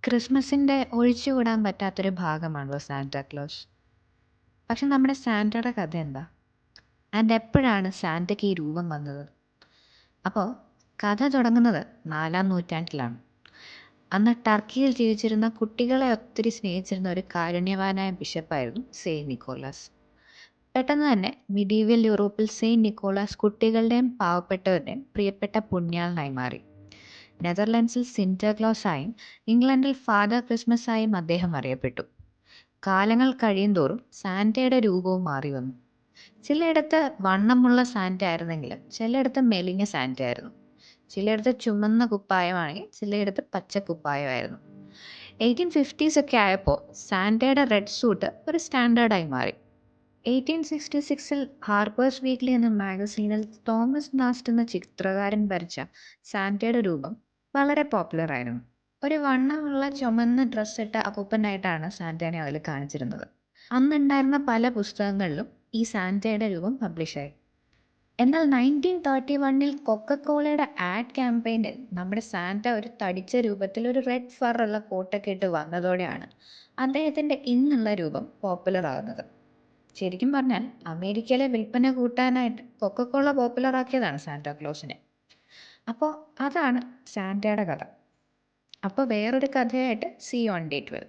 ക്രിസ്മസിൻ്റെ ഒഴിച്ചുകൂടാൻ പറ്റാത്തൊരു ഭാഗമാണല്ലോ സാന്റാക്ലോസ്. പക്ഷെ നമ്മുടെ സാന്റയുടെ കഥ എന്താ? ആൻഡ് എപ്പോഴാണ് സാന്റയ്ക്ക് ഈ രൂപം വന്നത്? അപ്പോൾ കഥ തുടങ്ങുന്നത് 4-ാം നൂറ്റാണ്ടിലാണ്. അന്ന് ടർക്കിയിൽ ജീവിച്ചിരുന്ന കുട്ടികളെ ഒത്തിരി സ്നേഹിച്ചിരുന്ന ഒരു കാരുണ്യവാനായ ബിഷപ്പായിരുന്നു സെയിൻറ്റ് നിക്കോളാസ്. പെട്ടെന്ന് തന്നെ മിഡീവൽ യൂറോപ്പിൽ സെയിൻറ്റ് നിക്കോളാസ് കുട്ടികളുടെയും പാവപ്പെട്ടവരുടെയും പ്രിയപ്പെട്ട പുണ്യാളനായി മാറി. നെതർലൻഡ്സിൽ സിന്റർക്ലോസായും ഇംഗ്ലണ്ടിൽ ഫാദർ ക്രിസ്മസായും അദ്ദേഹം അറിയപ്പെട്ടു. കാലങ്ങൾ കഴിയുന്തോറും സാന്റയുടെ രൂപവും മാറി വന്നു. ചിലയിടത്ത് വണ്ണമുള്ള സാന്റ ആയിരുന്നെങ്കിലും ചിലയിടത്ത് മെലിഞ്ഞ സാന്റ ആയിരുന്നു. ചിലയിടത്ത് ചുമന്ന കുപ്പായമാണെങ്കിൽ ചിലയിടത്ത് പച്ച കുപ്പായമായിരുന്നു. 1850s ഒക്കെ ആയപ്പോൾ സാന്റയുടെ റെഡ് സൂട്ട് ഒരു സ്റ്റാൻഡേർഡായി മാറി. 1866 ഹാർപ്പേഴ്സ് വീക്ക്ലി എന്ന മാഗസീനിൽ തോമസ് നാസ്റ്റ് എന്ന ചിത്രകാരൻ വരച്ച സാന്റയുടെ രൂപം വളരെ പോപ്പുലറായിരുന്നു. ഒരു വണ്ണമുള്ള ചുമന്ന ഡ്രസ്സിട്ട അപ്പൂപ്പനായിട്ടാണ് സാന്റേനെ അതിൽ കാണിച്ചിരുന്നത്. അന്നുണ്ടായിരുന്ന പല പുസ്തകങ്ങളിലും ഈ സാന്റയുടെ രൂപം പബ്ലിഷായി. എന്നാൽ 1931 കൊക്കക്കോളയുടെ ആഡ് ക്യാമ്പയിനിൽ നമ്മുടെ സാന്റ ഒരു തടിച്ച രൂപത്തിൽ ഒരു റെഡ് ഫറുള്ള കോട്ടൊക്കെ ഇട്ട് വന്നതോടെയാണ് അദ്ദേഹത്തിൻ്റെ ഇന്നുള്ള രൂപം പോപ്പുലർ ആകുന്നത്. ശരിക്കും പറഞ്ഞാൽ അമേരിക്കയിലെ വിൽപ്പന കൂട്ടാനായിട്ട് കൊക്കക്കോള പോപ്പുലറാക്കിയതാണ് സാന്റാക്ലോസിനെ. അപ്പോൾ അതാണ് സാന്റയുടെ കഥ. അപ്പോൾ വേറൊരു കഥയായിട്ട് സീ ഓൺ ഡേ 12.